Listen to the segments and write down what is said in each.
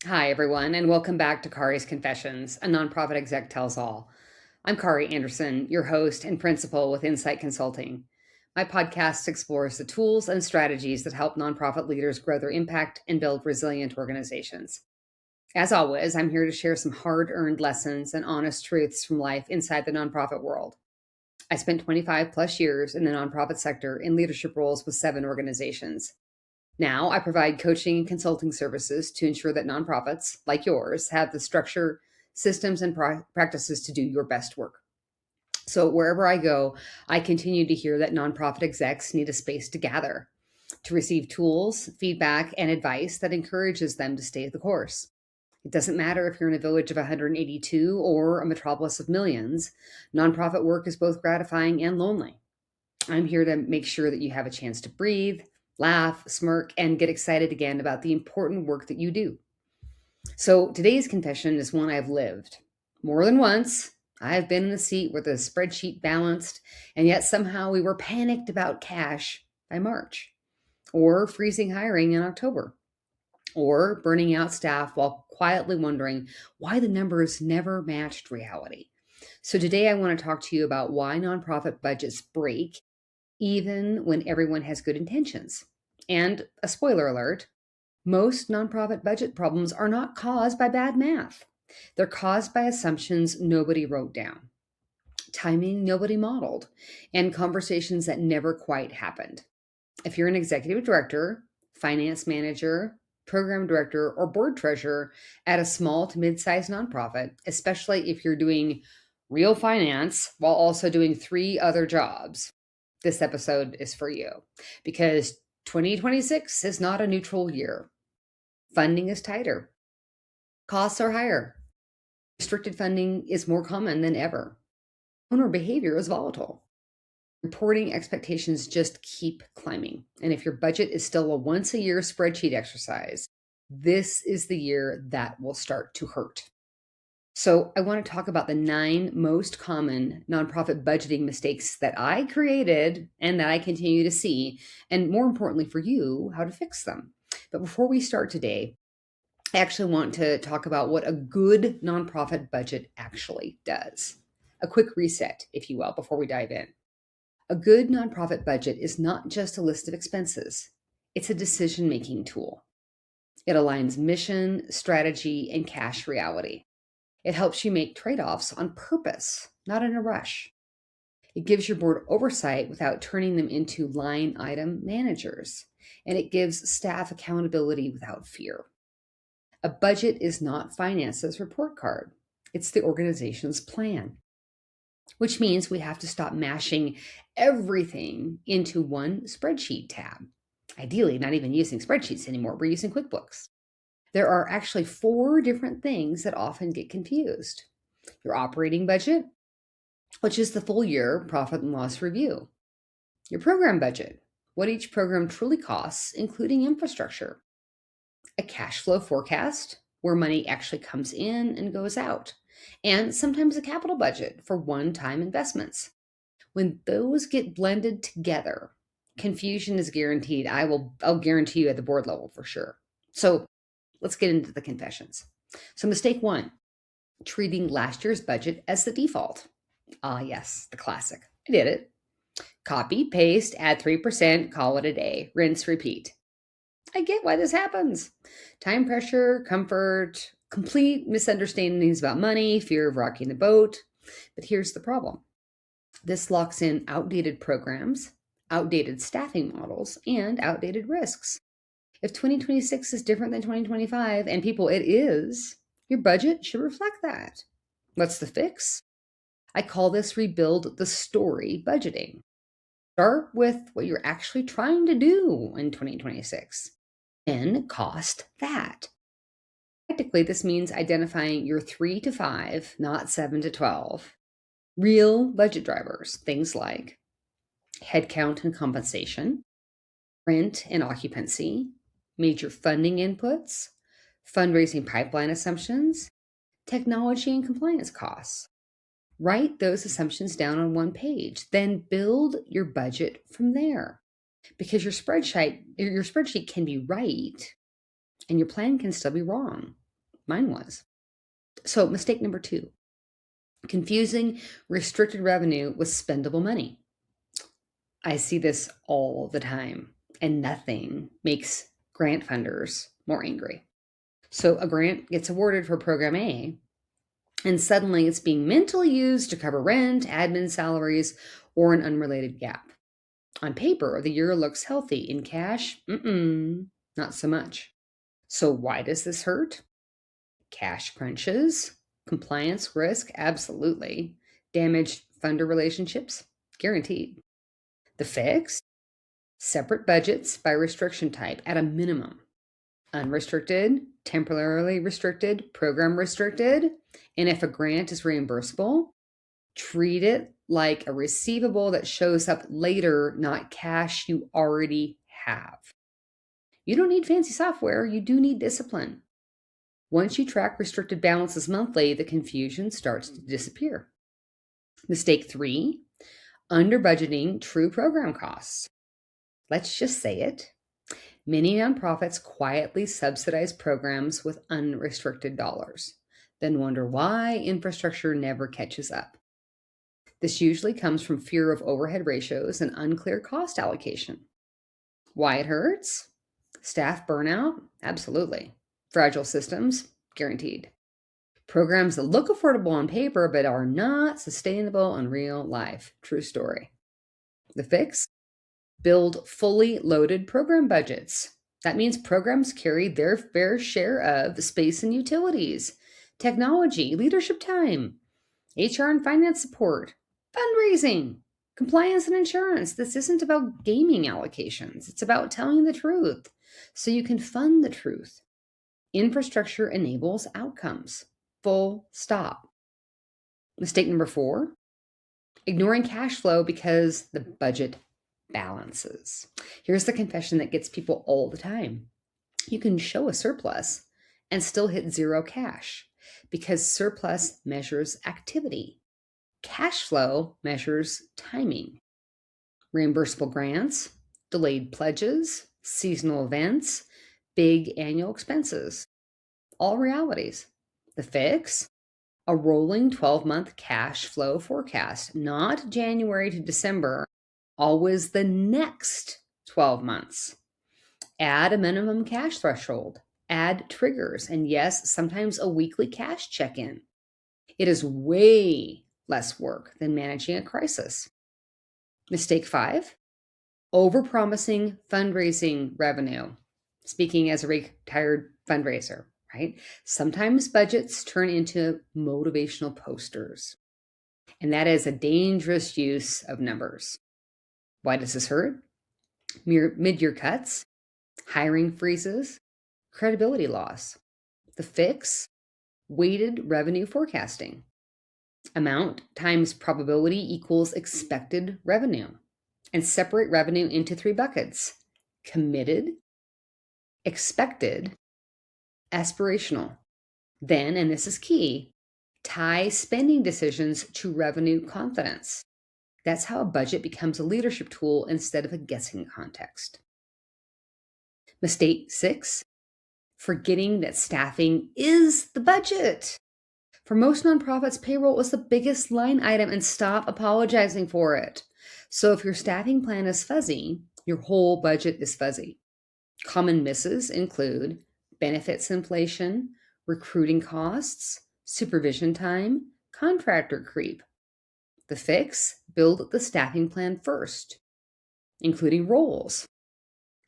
Hi, everyone, and welcome back to Kari's Confessions, a nonprofit exec tells all. I'm Kari Anderson, your host and principal with Incite Consulting. My podcast explores the tools and strategies that help nonprofit leaders grow their impact and build resilient organizations. As always, I'm here to share some hard earned lessons and honest truths from life inside the nonprofit world. I spent 25 plus years in the nonprofit sector in leadership roles with 7 organizations. Now, I provide coaching and consulting services to ensure that nonprofits like yours have the structure, systems, and practices to do your best work. So, wherever I go, I continue to hear that nonprofit execs need a space to gather, to receive tools, feedback, and advice that encourages them to stay the course. It doesn't matter if you're in a village of 182 or a metropolis of millions, nonprofit work is both gratifying and lonely. I'm here to make sure that you have a chance to breathe, laugh, smirk, and get excited again about the important work that you do. So today's confession is one I've lived. More than once, I've been in the seat where the spreadsheet balanced, and yet somehow we were panicked about cash by March, or freezing hiring in October, or burning out staff while quietly wondering why the numbers never matched reality. So today I want to talk to you about why nonprofit budgets break even when everyone has good intentions. And a spoiler alert, most nonprofit budget problems are not caused by bad math. They're caused by assumptions nobody wrote down, timing nobody modeled, and conversations that never quite happened. If you're an executive director, finance manager, program director, or board treasurer at a small to mid-sized nonprofit, especially if you're doing real finance while also doing 3 other jobs, this episode is for you because 2026 is not a neutral year. Funding is tighter, costs are higher, restricted funding is more common than ever, owner behavior is volatile. Reporting expectations just keep climbing. And if your budget is still a once a year spreadsheet exercise, this is the year that will start to hurt. So, I want to talk about the 9 most common nonprofit budgeting mistakes that I created and that I continue to see, and more importantly for you, how to fix them. But before we start today, I actually want to talk about what a good nonprofit budget actually does. A quick reset, if you will, before we dive in. A good nonprofit budget is not just a list of expenses, it's a decision making tool. It aligns mission, strategy, and cash reality. It helps you make trade offs on purpose, not in a rush. It gives your board oversight without turning them into line item managers. And it gives staff accountability without fear. A budget is not finance's report card, it's the organization's plan, which means we have to stop mashing everything into one spreadsheet tab. Ideally, not even using spreadsheets anymore, we're using QuickBooks. There are actually 4 different things that often get confused. Your operating budget, which is the full year profit and loss review. Your program budget, what each program truly costs, including infrastructure. A cash flow forecast, where money actually comes in and goes out. And sometimes a capital budget for one-time investments. When those get blended together, confusion is guaranteed. I'll guarantee you at the board level for sure. So let's get into the confessions. So mistake 1, treating last year's budget as the default. Ah, yes, the classic. I did it. Copy, paste, add 3%, call it a day. Rinse, repeat. I get why this happens. Time pressure, comfort, complete misunderstandings about money, fear of rocking the boat. But here's the problem. This locks in outdated programs, outdated staffing models, and outdated risks. If 2026 is different than 2025, and people, it is, your budget should reflect that. What's the fix? I call this rebuild the story budgeting. Start with what you're actually trying to do in 2026. Then cost that. Practically, this means identifying your 3 to 5, not 7 to 12, real budget drivers, things like headcount and compensation, rent and occupancy, major funding inputs, fundraising pipeline assumptions, technology and compliance costs. Write those assumptions down on one page, then build your budget from there. Because your spreadsheet can be right and your plan can still be wrong. Mine was. So, mistake number 2, confusing restricted revenue with spendable money. I see this all the time, and nothing makes grant funders more angry. So, a grant gets awarded for program A, and suddenly it's being mentally used to cover rent, admin salaries, or an unrelated gap. On paper, the year looks healthy. In cash, not so much. So, why does this hurt? Cash crunches, compliance risk, absolutely. Damaged funder relationships, guaranteed. The fix, separate budgets by restriction type at a minimum. Unrestricted, temporarily restricted, program restricted. And if a grant is reimbursable, treat it like a receivable that shows up later, not cash you already have. You don't need fancy software, you do need discipline. Once you track restricted balances monthly, the confusion starts to disappear. Mistake 3, under budgeting true program costs. Let's just say it. Many nonprofits quietly subsidize programs with unrestricted dollars, then wonder why infrastructure never catches up. This usually comes from fear of overhead ratios and unclear cost allocation. Why it hurts? Staff burnout? Absolutely. Fragile systems? Guaranteed. Programs that look affordable on paper but are not sustainable in real life. True story. The fix? Build fully loaded program budgets. That means programs carry their fair share of space and utilities, technology, leadership time, HR and finance support, fundraising, compliance and insurance. This isn't about gaming allocations. It's about telling the truth so you can fund the truth. Infrastructure enables outcomes. Full stop. Mistake number 4, ignoring cash flow because the budget balances. Here's the confession that gets people all the time. You can show a surplus and still hit zero cash because surplus measures activity. Cash flow measures timing. Reimbursable grants, delayed pledges, seasonal events, big annual expenses. All realities. The fix? A rolling 12-month cash flow forecast, not January to December, always the next 12 months. Add a minimum cash threshold, add triggers, and yes, sometimes a weekly cash check-in. It is way less work than managing a crisis. Mistake 5, overpromising fundraising revenue. Speaking as a retired fundraiser, right? Sometimes budgets turn into motivational posters, and that is a dangerous use of numbers. Why does this hurt? Mid-year cuts, hiring freezes, credibility loss. The fix? Weighted revenue forecasting. Amount times probability equals expected revenue. And separate revenue into 3 buckets: committed, expected, aspirational. Then, and this is key, tie spending decisions to revenue confidence. That's how a budget becomes a leadership tool instead of a guessing context. Mistake 6, forgetting that staffing is the budget. For most nonprofits, payroll is the biggest line item, and stop apologizing for it. So if your staffing plan is fuzzy, your whole budget is fuzzy. Common misses include benefits inflation, recruiting costs, supervision time, contractor creep. The fix? Build the staffing plan first, including roles,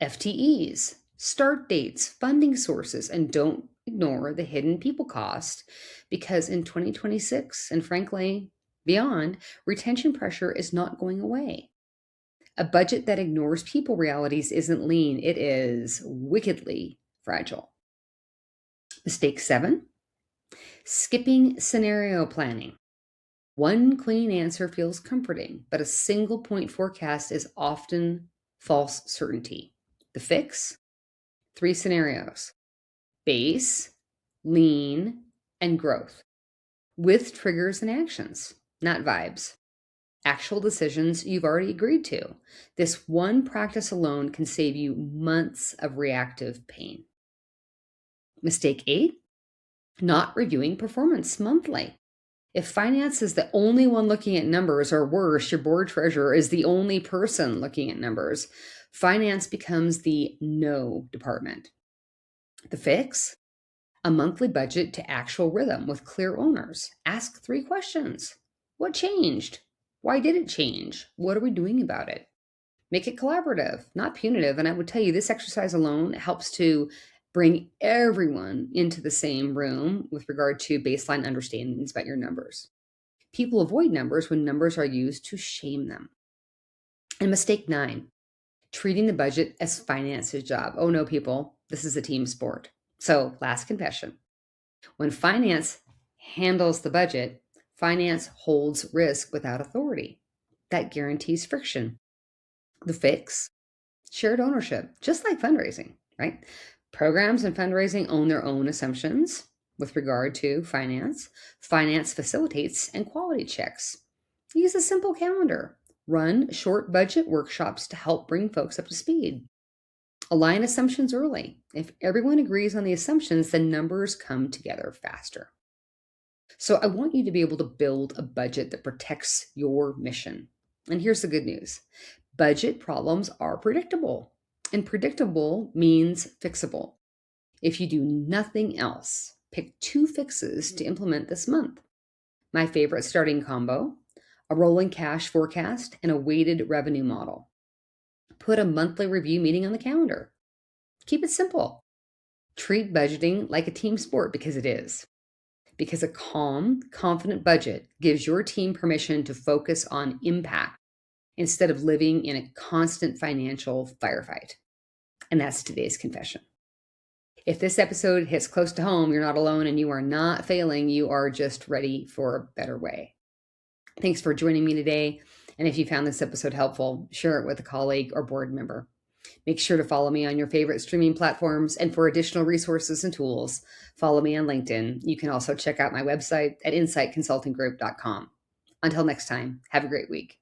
FTEs, start dates, funding sources, and don't ignore the hidden people cost, because in 2026 and frankly beyond, retention pressure is not going away. A budget that ignores people realities isn't lean, it is wickedly fragile. Mistake 7, skipping scenario planning. One clean answer feels comforting, but a single point forecast is often false certainty. The fix? 3 scenarios: base, lean, and growth, with triggers and actions, not vibes. Actual decisions you've already agreed to. This one practice alone can save you months of reactive pain. Mistake 8, not reviewing performance monthly. If finance is the only one looking at numbers, or worse, your board treasurer is the only person looking at numbers, finance becomes the no department. The fix? A monthly budget to actual rhythm with clear owners. Ask 3 questions. What changed? Why did it change? What are we doing about it? Make it collaborative, not punitive. And I would tell you, this exercise alone helps to bring everyone into the same room with regard to baseline understandings about your numbers. People avoid numbers when numbers are used to shame them. And mistake 9, treating the budget as finance's job. Oh no, people, this is a team sport. So, last confession. When finance handles the budget, finance holds risk without authority. That guarantees friction. The fix? Shared ownership, just like fundraising, right? Programs and fundraising own their own assumptions with regard to finance. Finance facilitates and quality checks. Use a simple calendar. Run short budget workshops to help bring folks up to speed. Align assumptions early. If everyone agrees on the assumptions, then numbers come together faster. So I want you to be able to build a budget that protects your mission. And here's the good news. Budget problems are predictable, and predictable means fixable. If you do nothing else, pick 2 fixes to implement this month. My favorite starting combo: a rolling cash forecast and a weighted revenue model. Put a monthly review meeting on the calendar. Keep it simple. Treat budgeting like a team sport, because it is. Because a calm, confident budget gives your team permission to focus on impact instead of living in a constant financial firefight. And that's today's confession. If this episode hits close to home, you're not alone and you are not failing. You are just ready for a better way. Thanks for joining me today. And if you found this episode helpful, share it with a colleague or board member. Make sure to follow me on your favorite streaming platforms. And for additional resources and tools, follow me on LinkedIn. You can also check out my website at inciteconsultinggroup.com. Until next time, have a great week.